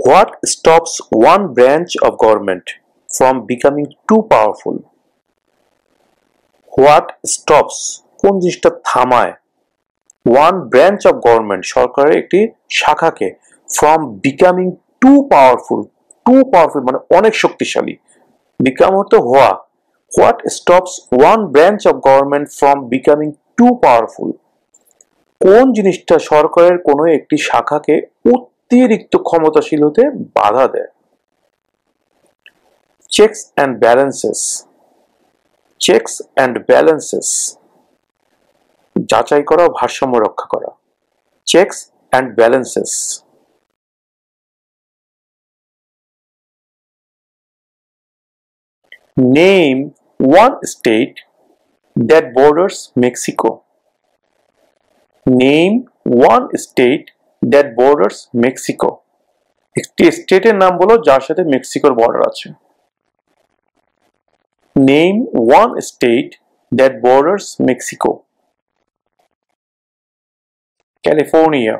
What stops one branch of government from becoming too powerful? What stops কোন জিনিসটা থামায় one branch of government সরকারের একটি শাখাকে from becoming too powerful মানে অনেক শক্তিশালী become হতো হওয়া what stops one branch of government from becoming too powerful কোন জিনিসটা সরকারের কোনো একটি শাখাকে অতিরিক্ত ক্ষমতাশীল হতে বাধা দেয় checks and balances যাচাই করা ভারসাম্য রক্ষা করা checks and balances name one state that borders Mexico name one state that borders Mexico একটি স্টেটের নাম বলো যার সাথে মেক্সিকোর বর্ডার আছে name one state that borders Mexico California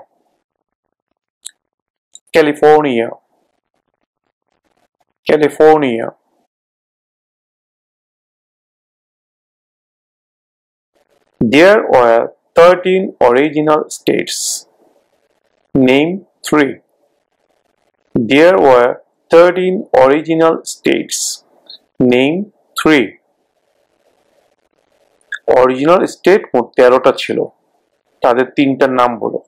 There were 13 original states. Name 3. There were 13 original states. Name 3. Original state মোট 13টা ছিল তাদের তিনটার নাম বলো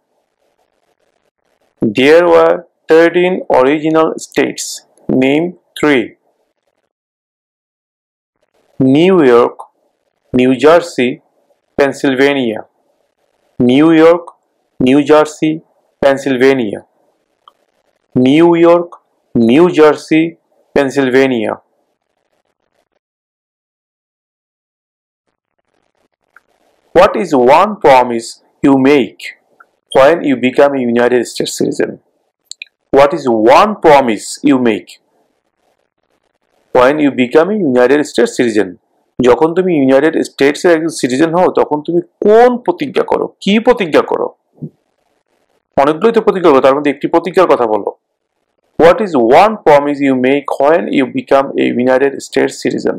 There were 13 original states. Name 3. New York, New Jersey, Pennsylvania. New York, New Jersey, Pennsylvania. New York, New Jersey, Pennsylvania. What is one promise you make when you become a United States citizen? What is one promise you make when you become a United States citizen? যখন তুমি United states এর একজন citizen হও তখন তুমি কোন প্রতিজ্ঞা করো কি প্রতিজ্ঞা করো অনেকগুলোই তো প্রতিজ্ঞা করো তার মধ্যে একটি প্রতিজ্ঞার কথা বলো What is one promise you make when you become a United States citizen?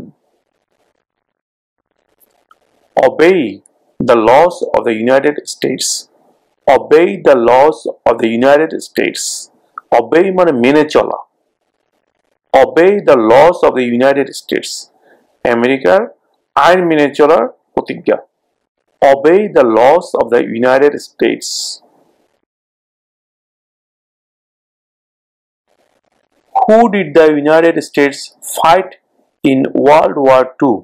Obey the laws of the United States. Obey the laws of the United States. Obey মানে মেনে চলা Obey the laws of the United States. আমেরিকার আইন মেনে চলার প্রতিজ্ঞা Obey the laws of the United States. Who did the United States fight in World War II?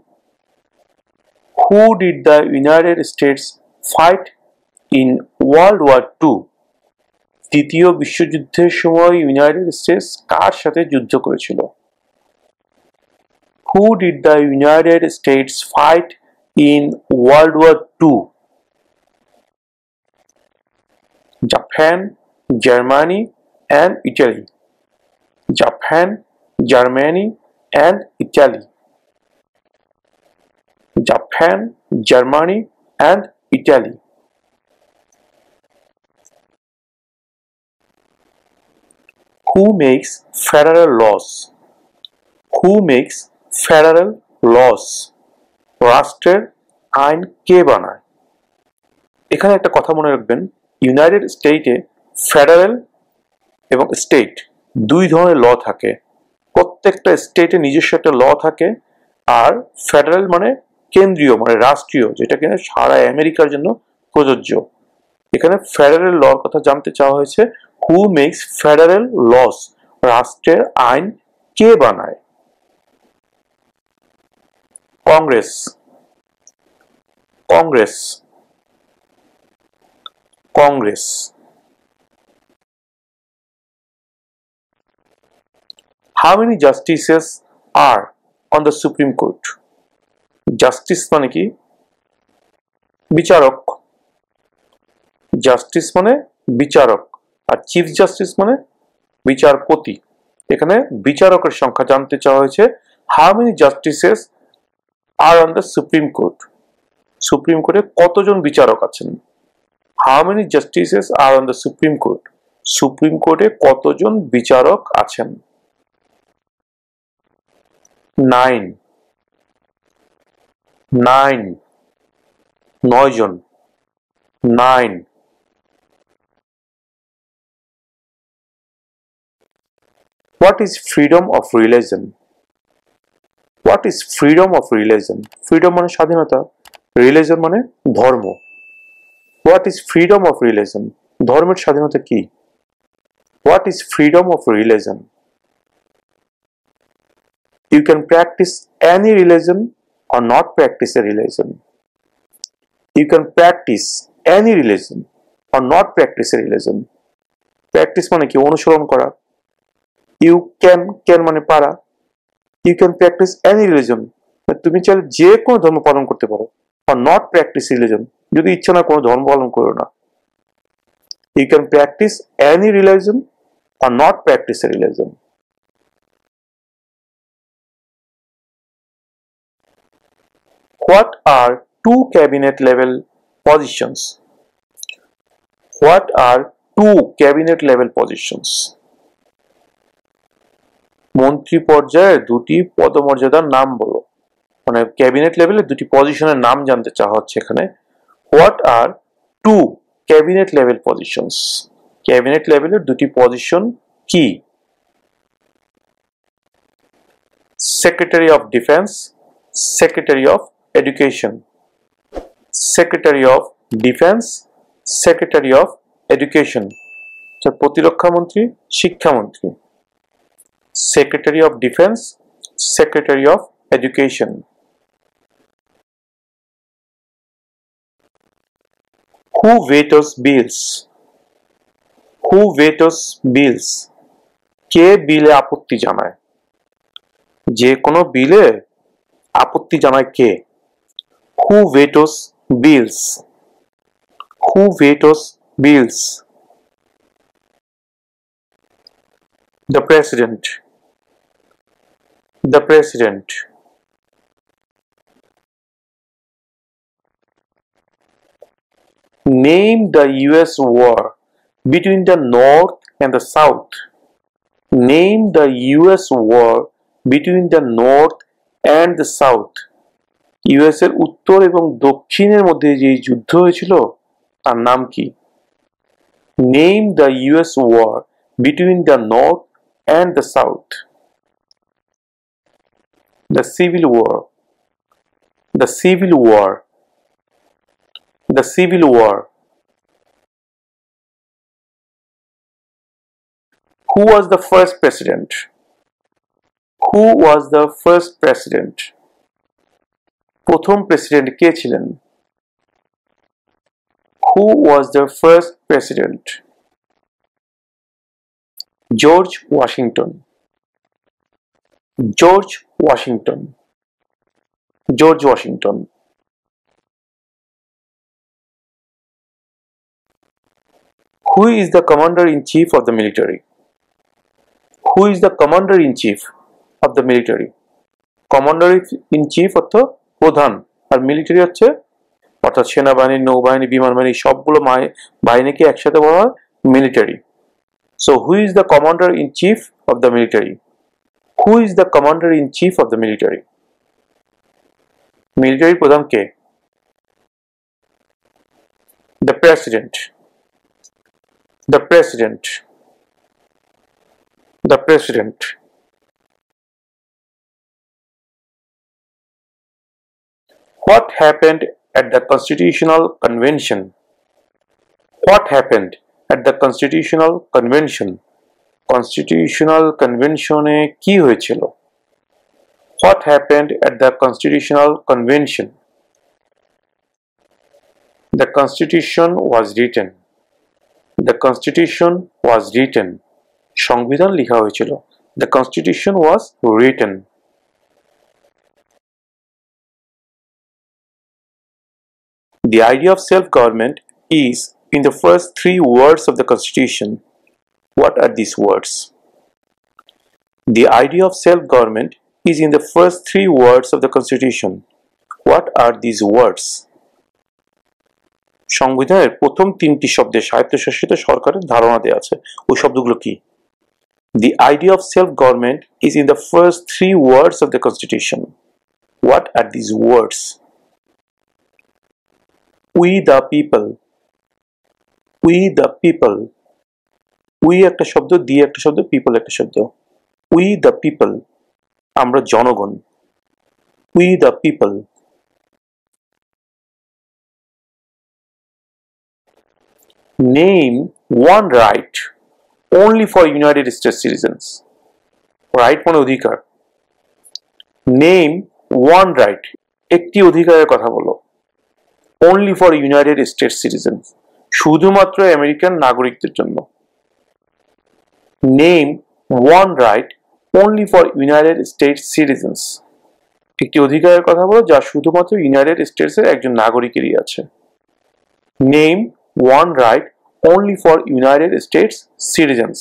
Who did the United States fight in World War II? দ্বিতীয় বিশ্বযুদ্ধের সময় United states কার সাথে যুদ্ধ করেছিল Who did the United States fight in World War II? Japan, Germany, and Italy. Japan, Germany, and Italy. Japan, Germany, and Italy. Who makes federal laws? Who makes federal laws? রাষ্ট্রের আইন কে বানায় এখানে একটা কথা মনে রাখবেন ইউনাইটেড স্টেটে federal এবং স্টেট দুই ধরনের ল থাকে প্রত্যেকটা স্টেটে নিজস্ব একটা ল থাকে আর ফেডারেল মানে কেন্দ্রীয় মানে রাষ্ট্রীয় যেটা কিনা সারা আমেরিকার জন্য প্রযোজ্য এখানে ফেডারেল লর কথা জানতে চাওয়া হয়েছে হু মেক্স ফেডারেল লস রাষ্ট্রের আইন কে বানায় Congress How many justices are on the Supreme Court? Justice মানে কি বিচারক জাস্টিস মানে বিচারক আর চিফ জাস্টিস মানে বিচারপতি এখানে বিচারকের সংখ্যা জানতে চাওয়া হয়েছে How many justices are on the Supreme Court? Supreme Court কতজন বিচারক আছেন How many justices are on the Supreme Court? Supreme কোর্টে কতজন বিচারক আছেন? 9 9 9 জন 9 What is freedom of religion? What is freedom of religion? Freedom মানে স্বাধীনতা, religion মানে ধর্ম। What is freedom of religion? ধর্মের স্বাধীনতা কি? What is freedom of religion? You can practice any religion or not practice a religion. You can practice any religion or not practice a religion. Practice মানে কি? অনুসরণ করা। You can মানে পারা। You can practice any religion. তুমি চাইলে যে কোনো ধর্ম পালন করতে পারো। or not practice religion. যদি ইচ্ছা না কোনো ধর্ম পালন করো না। You can practice any religion or not practice a religion. What are two cabinet level positions? What are two cabinet level positions? মন্ত্রী পর্যায়ে দুটি পদমর্যাদার নাম বলো। মানে ক্যাবিনেট লেভেলে দুটি পজিশনের নাম জানতে চাওয়া হচ্ছে এখানে। What are two cabinet level positions? Cabinet লেভেলের দুটি পজিশন কি? Secretary of Defense, Secretary of Education. Secretary of Defense, Secretary of Education. প্রতিরক্ষা মন্ত্রী, শিক্ষামন্ত্রী। Secretary of Defense, Secretary of Education. Who vetoes bills? Who vetoes bills? কে বিলে আপত্তি জানায়? যে কোনো বিলে আপত্তি জানায় কে? Who vetoes bills? Who vetoes bills? The President. The President. Name the US war between the North and the South. Name the US war between the North and the South. US এর উত্তর এবং দক্ষিণের মধ্যে যে যুদ্ধ হয়েছিল তার নাম কি? Name the US war between the North and the South. The Civil War. The Civil War. The Civil War. Who was the first president? Who was the first president? প্রথম প্রেসিডেন্ট কে ছিলেন? Who was the first president? George Washington. George Washington. George Washington. Who is the commander-in-chief of the military? Who is the commander-in-chief of the military? Commander-in-chief অর্থ প্রধান, আর military হচ্ছে অর্থাৎ সেনাবাহিনী, নৌবাহিনী, বিমান বাহিনী সবগুলো বাহিনীকে একসাথে বলা হয় military. So who is the commander-in-chief of the military? Who is the commander-in-chief of the military? Military প্রধান কে? The President. The President. The President. What happened at the Constitutional Convention? What happened at the Constitutional Convention? Constitutional Convention এ কি হয়েছিল? What happened at the Constitutional Convention? The Constitution was written. The Constitution was written. সংবিধান লেখা হয়েছিল। The Constitution was written. The idea of self-government is in the first three words of the Constitution. What are these words? The idea of self-government is in the first three words of the Constitution. What are these words? সংবিধানের প্রথম 3টি শব্দে স্বায়ত্তশাসিত সরকারের ধারণা দেওয়া আছে। ওই শব্দগুলো কি? The idea of self-government is in the first 3 words of the Constitution. What are these words? We the people. We the people. We একটা শব্দ, the একটা শব্দ, people একটা শব্দ। We the people. আমরা জনগণ। We the people. Name one right only for United States citizens. Right মানে অধিকার। Name one right. একটি অধিকারের কথা বলো। Only for United States citizens. শুধুমাত্র আমেরিকান নাগরিকদের জন্য। Name one right only for United States citizens. একটি অধিকারের কথা বলো যা শুধুমাত্র ইউনাইটেড স্টেটসের একজন নাগরিকেরই আছে। Name one right only for United States citizens.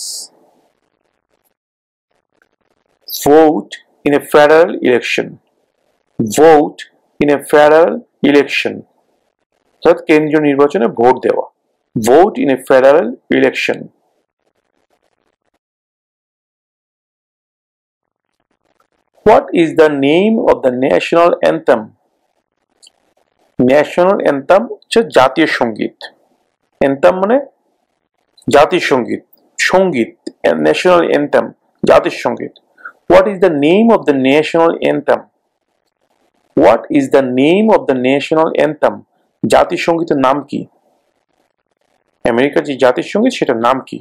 Vote in a federal election. Vote in a federal election. অর্থাৎ কেন্দ্রীয় নির্বাচনে ভোট দেওয়া। Vote in a federal election. What is the name of the national anthem? National anthem হচ্ছে জাতীয় সঙ্গীত। Anthem মানে জাতীয় সঙ্গীত, সঙ্গীত। National anthem জাতীয় সঙ্গীত। What is the name of the national anthem? What is the name of the national anthem? জাতীয় সঙ্গীতের নাম কি? আমেরিকার যে জাতীয় সঙ্গীত সেটার নাম কি?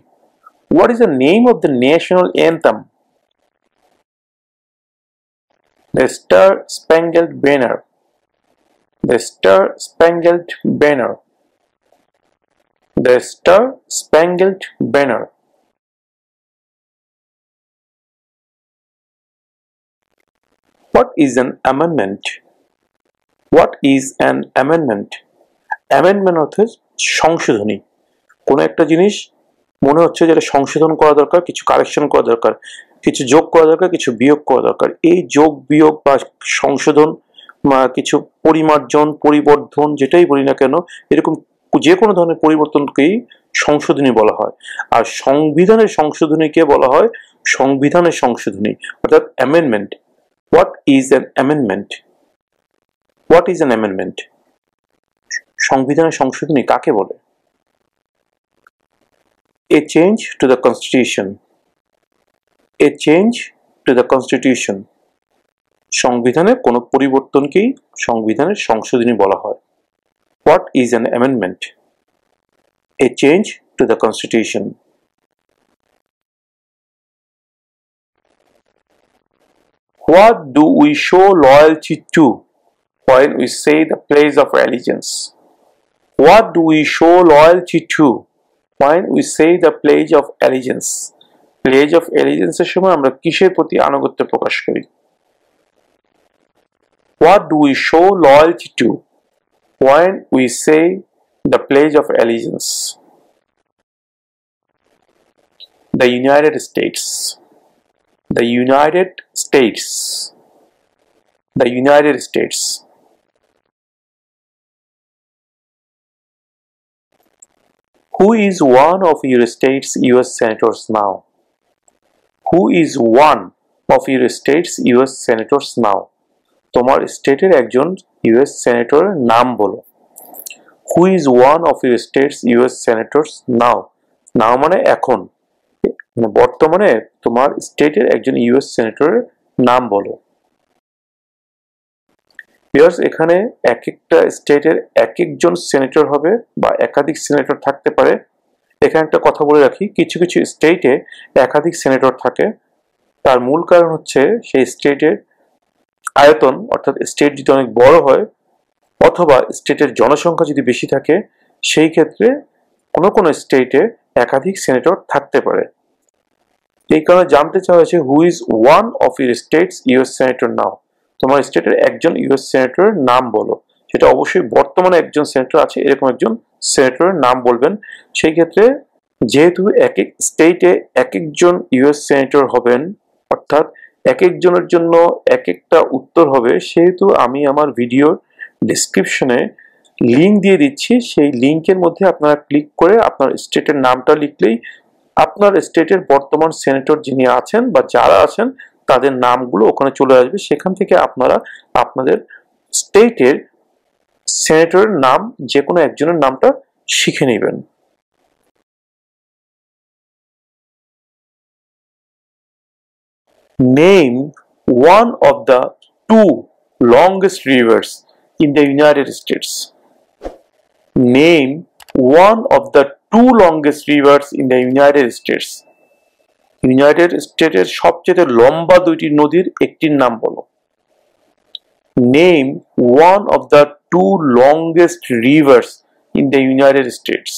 What is the name of the national anthem? The Star Spangled Banner. The Star Spangled Banner. The Star Spangled Banner. What is an amendment? What is an amendment? Amendment অর্থাৎ সংশোধনী। কোনো একটা জিনিস মনে হচ্ছে যেটা সংশোধন করা দরকার, কিছু কারেকশন করা দরকার, কিছু যোগ করা দরকার, কিছু বিয়োগ করা দরকার। এই যোগ বিয়োগ বা সংশোধন বা কিছু পরিমার্জন, পরিবর্ধন যেটাই বলি না কেন, এরকম যে কোনো ধরনের পরিবর্তনকেই সংশোধনী বলা হয়। আর সংবিধানের সংশোধনীকে বলা হয় সংবিধানের সংশোধনী অর্থাৎ amendment. What is an amendment? What is an amendment? সংবিধানের সংশোধনী কাকে বলে? A change to the constitution. A change to the constitution. সংবিধানের কোনো পরিবর্তনকেই সংবিধানের সংশোধনী বলা হয়। What is an amendment? A change to the constitution. What do we show loyalty to when we say the pledge of allegiance? What do we show loyalty to when we say the pledge of allegiance? Pledge of allegiance এর সময় আমরা কিসের প্রতি আনুগত্য প্রকাশ করি? What do we show loyalty to when we say the pledge of allegiance? The United States. The United States. The United States. Who is one of your state's US senators now? Who is one of your state's US senators now? তোমার স্টেটের একজন US সেনেটরের নাম বলো। Who is one of your state's US senators now? Now মানে এখন, মানে বর্তমানে তোমার স্টেটের একজন US সেনেটরের নাম বলো। ভিউয়ার্স, এখানে এক একটা স্টেটের এক একজন সেনেটর হবে বা একাধিক সেনেটর থাকতে পারে। এখানে একটা কথা বলে রাখি, কিছু কিছু স্টেটে একাধিক সেনেটর থাকে। তার মূল কারণ হচ্ছে সেই স্টেটের আয়তন, অর্থাৎ স্টেট যদি অনেক বড় হয় অথবা স্টেটের জনসংখ্যা যদি বেশি থাকে, সেই ক্ষেত্রে কোনো কোনো স্টেটে একাধিক সেনেটর থাকতে পারে। এই কারণে জানতে চাওয়া হয়েছে who is one of your states US senator now? তোমার স্টেটের একজন ইউএস সেনেটরের নাম বলো। সেটা অবশ্যই বর্তমানে একজন সেনেটর আছে এরকম একজন সেনেটরের নাম বলবেন। সেই ক্ষেত্রে যেহেতু এক এক স্টেটে এক একজন ইউএস সেনেটর হবেন, অর্থাৎ এক একজনের জন্য এক একটা উত্তর হবে, সেহেতু আমি আমার ভিডিও ডেসক্রিপশনে লিংক দিয়ে দিচ্ছি, সেই লিংকের মধ্যে আপনারা ক্লিক করে আপনার স্টেটের নামটা লিখলেই আপনার স্টেটের বর্তমান সেনেটর যিনি আছেন বা যারা আছেন তাদের নামগুলো ওখানে চলে আসবে। সেখান থেকে আপনারা আপনাদের স্টেটের সেনেটরের নাম যে কোনো একজনের নামটা শিখে নেবেন। Name one of the two longest rivers in the United States. Name one of the two longest rivers in the United States. United স্টেটের সবচেয়ে লম্বা দুইটি নদীর একটির নাম বলো। Name one of the two longest rivers in the United States.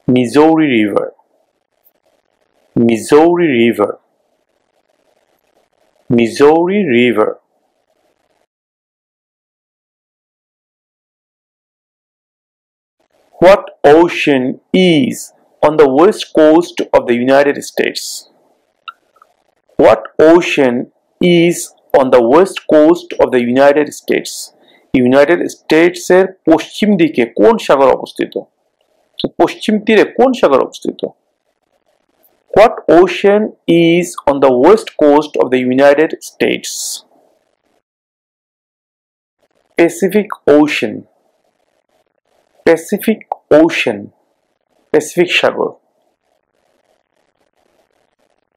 Missouri River. Missouri River. Missouri River. What ocean is on the west coast of the United States? What ocean is on the west coast of the United States? United states এর পশ্চিম দিকে কোন সাগর অবস্থিত? পশ্চিম তীরে কোন সাগর অবস্থিত? What ocean is on the west coast of the United States? Pacific Ocean. Pacific Ocean. Pacific সাগর।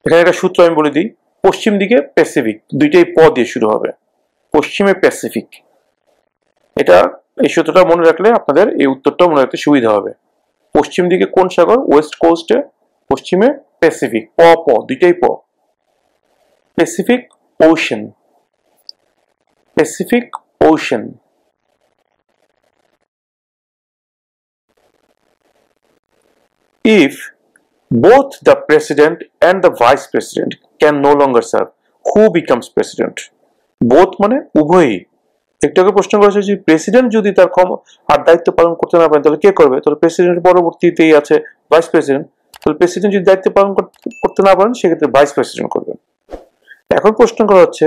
এখানে একটা সূত্র আমি বলে দিই, পশ্চিম দিকে প্যাসিফিক, দুইটাই প দিয়ে শুরু হবে, পশ্চিমে প্যাসিফিক। এটা এই সূত্রটা মনে রাখলে আপনাদের এই উত্তরটা মনে রাখতে সুবিধা হবে। পশ্চিম দিকে কোন সাগর? ওয়েস্ট কোস্টে, পশ্চিমে প্যাসিফিক, প প দুইটাই প। Pacific ocean. Pacific ocean. If both the president and the vice president can no longer serve, who becomes president? Both মানে উভয়ই। একটু আগে প্রশ্ন করেছে যে প্রেসিডেন্ট যদি তার আর দায়িত্ব পালন করতে না পারেন তাহলে কে করবে? তাহলে প্রেসিডেন্টের পরবর্তীতেই আছে ভাইস প্রেসিডেন্ট। তাহলে প্রেসিডেন্ট যদি দায়িত্ব পালন করতে না পারেন সেক্ষেত্রে ভাইস প্রেসিডেন্ট করবেন। এখন প্রশ্ন করা হচ্ছে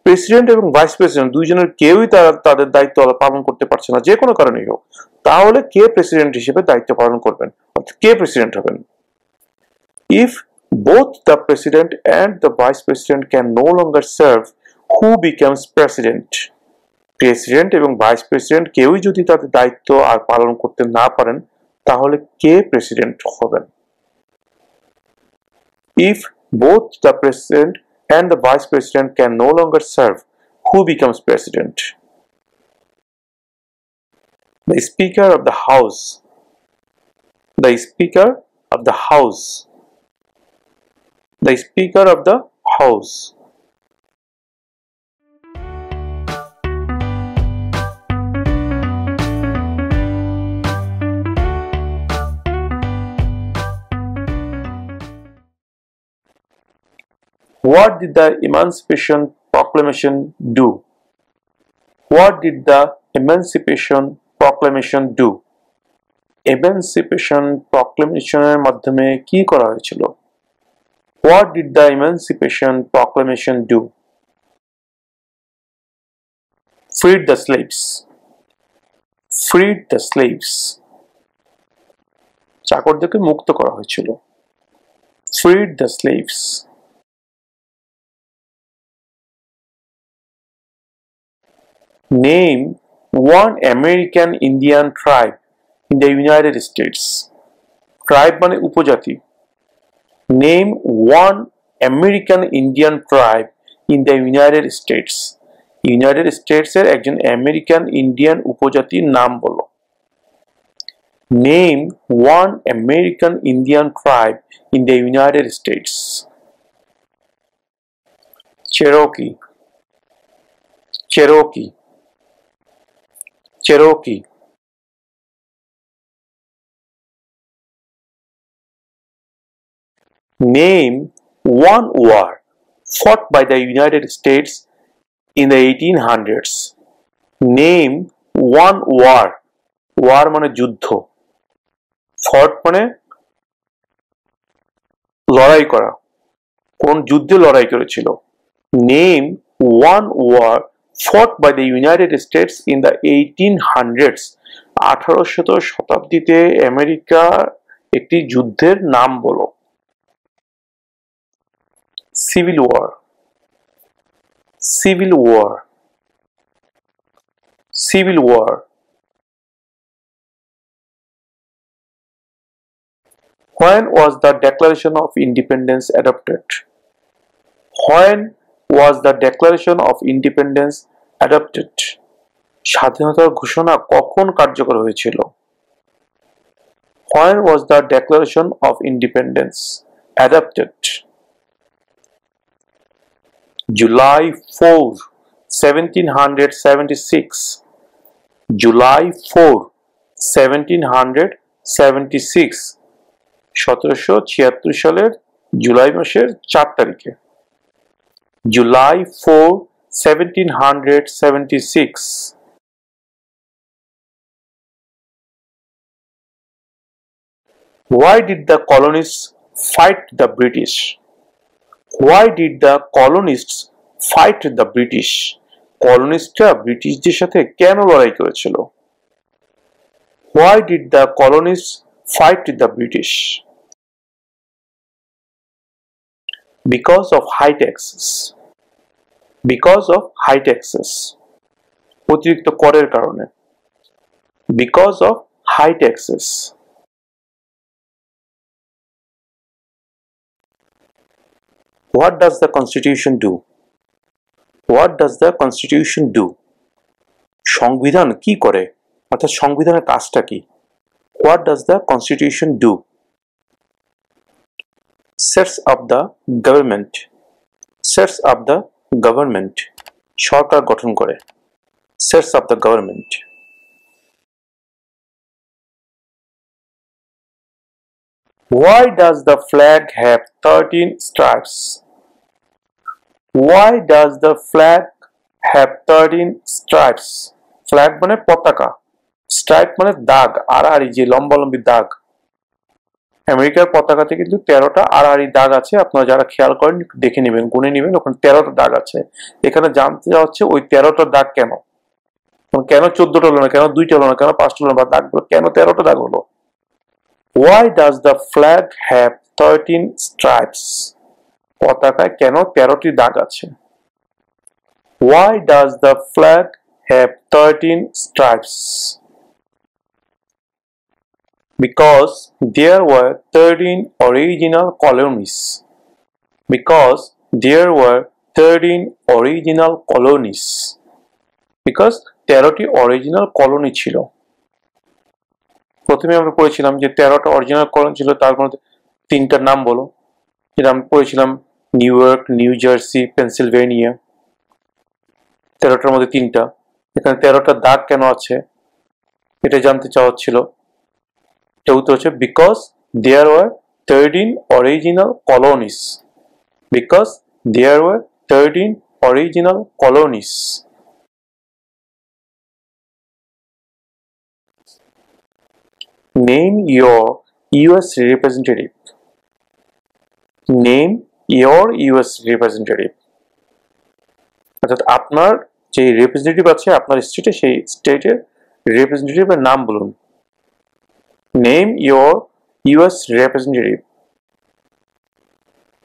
প্রেসিডেন্ট এবং ভাইস প্রেসিডেন্ট দুইজনের কেউই তাদের দায়িত্ব পালন করতে পারছে না, যে কোনো কারণেই হোক, তাহলে কে প্রেসিডেন্ট হিসেবে দায়িত্ব পালন করবেন, অর্থাৎ কে প্রেসিডেন্ট হবেন? If both the president and the vice president can no longer serve, who becomes president? President এবং ভাইস প্রেসিডেন্ট কেউই যদি তাদের দায়িত্ব আর পালন করতে না পারেন তাহলে কে প্রেসিডেন্ট হবেন? If both the president and the vice president can no longer serve, who becomes president? The Speaker of the House. The Speaker of the House. The Speaker of the House. What did the Emancipation Proclamation do? What did the Emancipation Proclamation do? Emancipation Proclamation এর মাধ্যমে কি করা হয়েছিল? What did the Emancipation Proclamation do? Freed the slaves. Freed the slaves. চাকরদেরকে মুক্ত করা হয়েছিল। Freed the slaves. Name one American Indian tribe in the United States. Tribe মানে উপজাতি। Name one American Indian tribe in the United States. United States এর একজন American Indian উপজাতির নাম বলো। Name one American Indian tribe in the United States. Cherokee. Cherokee. Cherokee. Name one war fought by the United States in the 1800s. Name one war. War মানে যুদ্ধ, fought মানে লড়াই করা, কোন যুদ্ধে লড়াই করেছিল। Name one war fought by the United States in the 1800s. 1800 শতাব্দীতে আমেরিকার একটি যুদ্ধের নাম বলো। Civil War, Civil War, Civil War. When was the Declaration of Independence adopted? When was the Declaration of Independence adopted? স্বাধীনতার ঘোষণা কখন কার্যকর হয়েছিল? When was the Declaration of Independence adopted? July 4, 1776. July 4, 1776. 1776 সালের জুলাই মাসের 4 তারিখে। July 4, 1776. Why did the colonists fight the British? Why did the colonists fight the British? কলোনিস্টরা ব্রিটিশদের সাথে কেন লড়াই করেছিল? Why did the colonists fight the British? Because of high taxes. Because of high taxes. অতিরিক্ত করের কারণে। Because of high taxes. What does the Constitution do? What does the Constitution do? সংবিধান কি করে? অর্থাৎ সংবিধানের কাজটা কি? What does the Constitution do? Sets up the government. Sets up the government. সরকার গঠন করে। Sets up the government. Why does the flag have 13 stripes? Why does the flag have 13 stripes? Flag মানে পতাকা, স্ট্রাইপ মানে দাগ, আড়াআড়ি যে লম্বালম্বি দাগ। আমেরিকার পতাকাতে কিন্তু 13টা আড়াআড়ি দাগ আছে। আপনারা যারা খেয়াল করেন দেখে নেবেন, গুনে নেবেন, ওখানে 13টা দাগ আছে। এখানে জানতে হচ্ছে ওই 13টা দাগ কেন, কেন 14টা হলো না, কেন 2টা হলো না, কেন 5টা হলো না, বা দাগগুলো কেন 13টা দাগ হলো? Why does the flag have 13 stripes? পতাকায় কেন 13টি দাগ আছে? Why does the flag have 13 stripes? Because there were 13 original colonies. Because there were 13 original colonies. Because 13টি অরিজিনাল কলোনি ছিল। প্রথমে আমরা পড়েছিলাম যে 13টা অরিজিনাল কলোনি ছিল, তার মধ্যে 3টার নাম বলো। যেটা আমরা পড়েছিলাম New York, New Jersey, Pennsylvania. 13টার মধ্যে 3টা। এখানে 13টা দাগ কেন আছে এটা জানতে চাওয়া হচ্ছিল। এটা উত্তর হচ্ছে because there were 13 original colonies. Because there were 13 original colonies. Name your US representative. Name your US representative. অর্থাৎ আপনার যে রিপ্রেজেন্টেটিভ আছে আপনার স্টেটে, সেই স্টেটের রিপ্রেজেন্টেটিভের নাম বলুন। Name your US representative.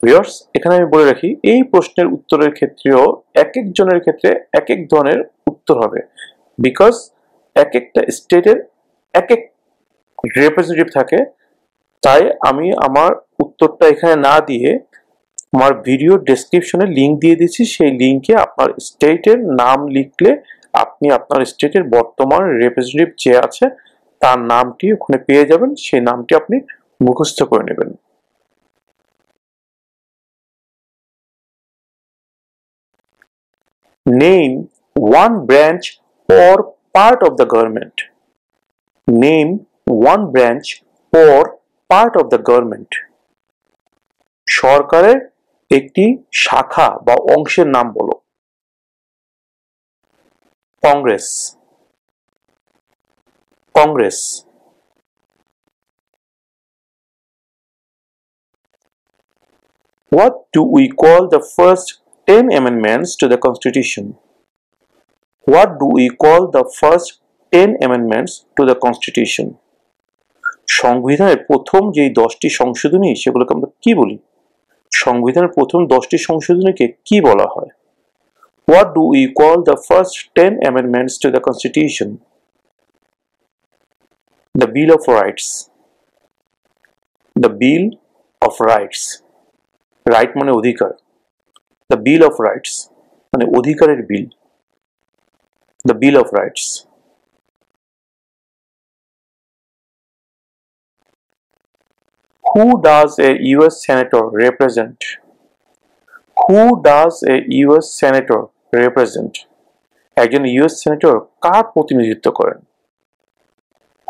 Viewers, এখানে আমি বলে রাখি এই প্রশ্নের উত্তরের ক্ষেত্রেও এক একজনের ক্ষেত্রে এক এক ধরনের উত্তর হবে, বিকজ এক একটা স্টেটের এক এক রিপ্রেজেন্টেটিভ থাকে। তাই আমি আমার উত্তরটা এখানে না দিয়ে আমার ভিডিও ডেসক্রিপশনে লিংক দিয়ে দিচ্ছি। সেই লিংকে আপনার স্টেটের নাম লিখলে আপনি আপনার স্টেটের বর্তমান রিপ্রেজেন্টেটিভ যে আছে তার নামটি ওখানে পেয়ে যাবেন। সেই নামটি আপনি মুখস্থ করে নেবেন। Name one branch or part of the government. Name one branch or part of the government. সরকারের একটি শাখা বা অংশের নাম বলো। Congress, Congress. What do we call the first 10 amendments to the Constitution? What do we call the first 10 amendments to the Constitution? সংবিধানের প্রথম যেই 10টি সংশোধনী সেগুলোকে আমরা কি বলি? সংবিধানের প্রথম 10টি সংশোধনীকে কি বলা হয়? What do we call the first 10 amendments to the Constitution? The Bill of Rights. The Bill of Rights. Right মানে অধিকার. The Bill of Rights মানে অধিকারের বিল. The Bill of Rights. Who does a US Senator represent? Who does a US Senator represent? একজন US Senator কার প্রতিনিধিত্ব করেন?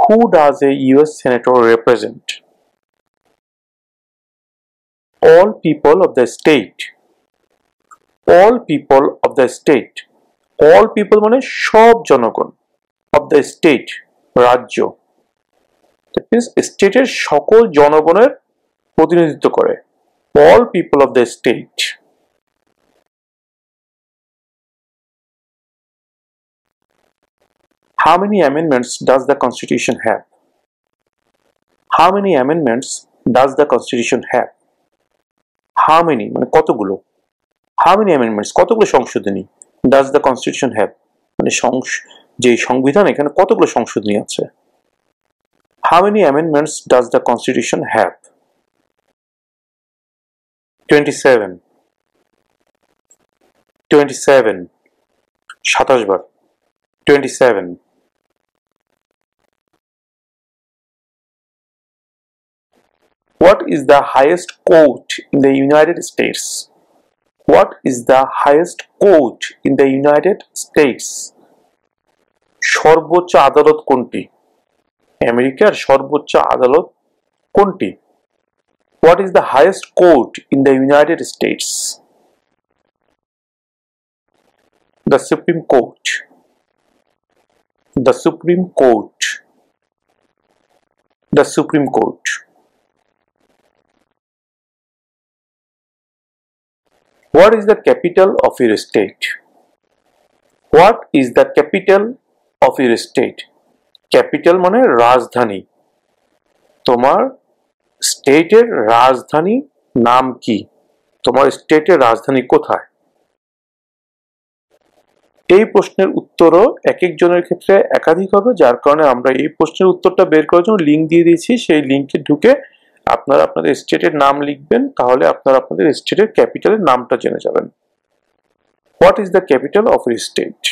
Who does a US Senator represent? All people of the state. All people of the state. All people মানে সব জনগণ. Of the state রাজ্য. That means স্টেটের সকল জনগণের প্রতিনিধিত্ব করে. All people of the state. How many amendments does the Constitution have? How many amendments does the Constitution have? How many মানে কতগুলো? How many amendments কতগুলো সংশোধনী does the Constitution have? মানে যে সংবিধান এখানে কতগুলো সংশোধনী আছে? How many amendments does the Constitution have? 27. 27. 27 bar. 27. What is the highest court in the United States? What is the highest court in the United States? সর্বোচ্চ আদালত কোনটি? আমেরিকার সর্বোচ্চ আদালত কোনটি? What is the highest court in the United States? The Supreme Court. The Supreme Court. The Supreme Court. What is the capital of your state? What is the capital of your state? Capital মানে রাজধানী. তোমার স্টেটের রাজধানী নাম কি? তোমার স্টেটের রাজধানী কোথায়? এই প্রশ্নের উত্তরও এক একজনের ক্ষেত্রে একাধিক হবে, যার কারণে আমরা এই প্রশ্নের উত্তরটা বের করার জন্য লিঙ্ক দিয়ে দিয়েছি। সেই লিঙ্কে ঢুকে আপনারা আপনাদের স্টেটের নাম লিখবেন, তাহলে আপনারা আপনাদের স্টেটের ক্যাপিটালের নামটা জেনে যাবেন। What is the capital of your state?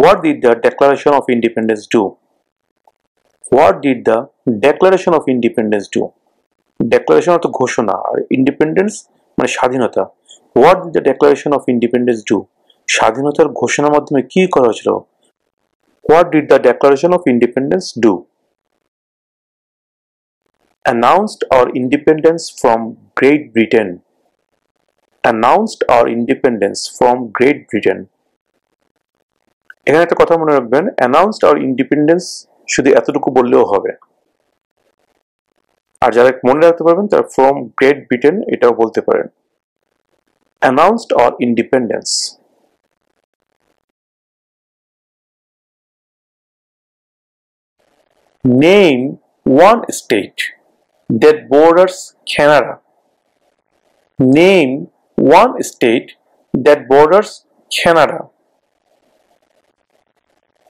What did the Declaration of Independence do? What did the Declaration of Independence do? Declaration অর্থ ঘোষণা, আর ইন্ডিপেন্ডেন্স মানে স্বাধীনতা। What did the Declaration of Independence do? স্বাধীনতার ঘোষণার মাধ্যমে কি করা হয়েছিল? What did the Declaration of Independence do? Announced our independence from Great Britain. Announced our independence from Great Britain. এখানে একটা কথা মনে রাখবেন, announced our independence শুধু এতটুকু বললেও হবে, আর যারা মনে রাখতে পারবেন তারা from Great Britain এটাও বলতে পারেন। Announced our independence. Name one state that borders Canada. Name one state that borders Canada.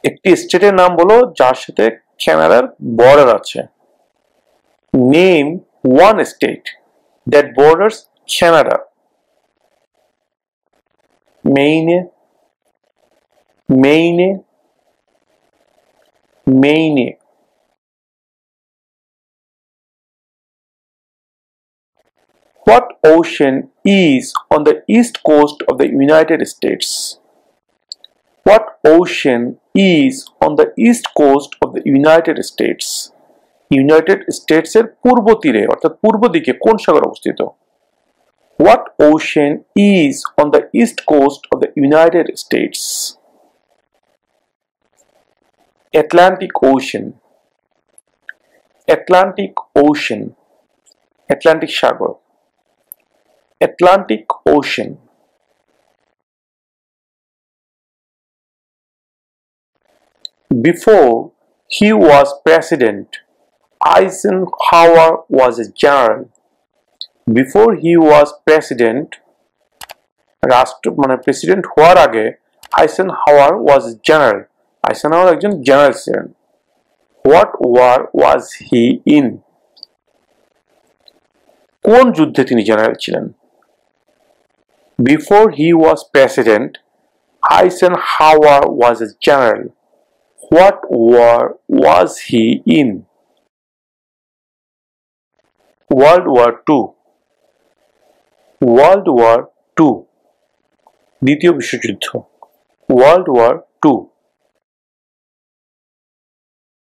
একটি স্টেটের নাম বলো যার সাথে কানাডার বর্ডার আছে। Name one state that borders Canada. Maine. Maine. Maine. What ocean is on the east coast of the United States? What ocean is on the east coast of the United States? United States এর পূর্ব তীরে অর্থাৎ পূর্ব দিকে কোন সাগর অবস্থিত? What ocean is on the east coast of the United States? Atlantic Ocean. Atlantic Ocean. Atlantic Sagar. Atlantic Ocean. Before he was president, Eisenhower was a general. Before he was president, president হওয়ার আগে Eisenhower was general. Eisenhower একজন general ছিলেন। What war was he in? কোন যুদ্ধে তিনি general ছিলেন? Before he was president, Eisenhower was a general. What war was he in? World war two. World war two, দ্বিতীয় বিশ্বযুদ্ধ। World war two.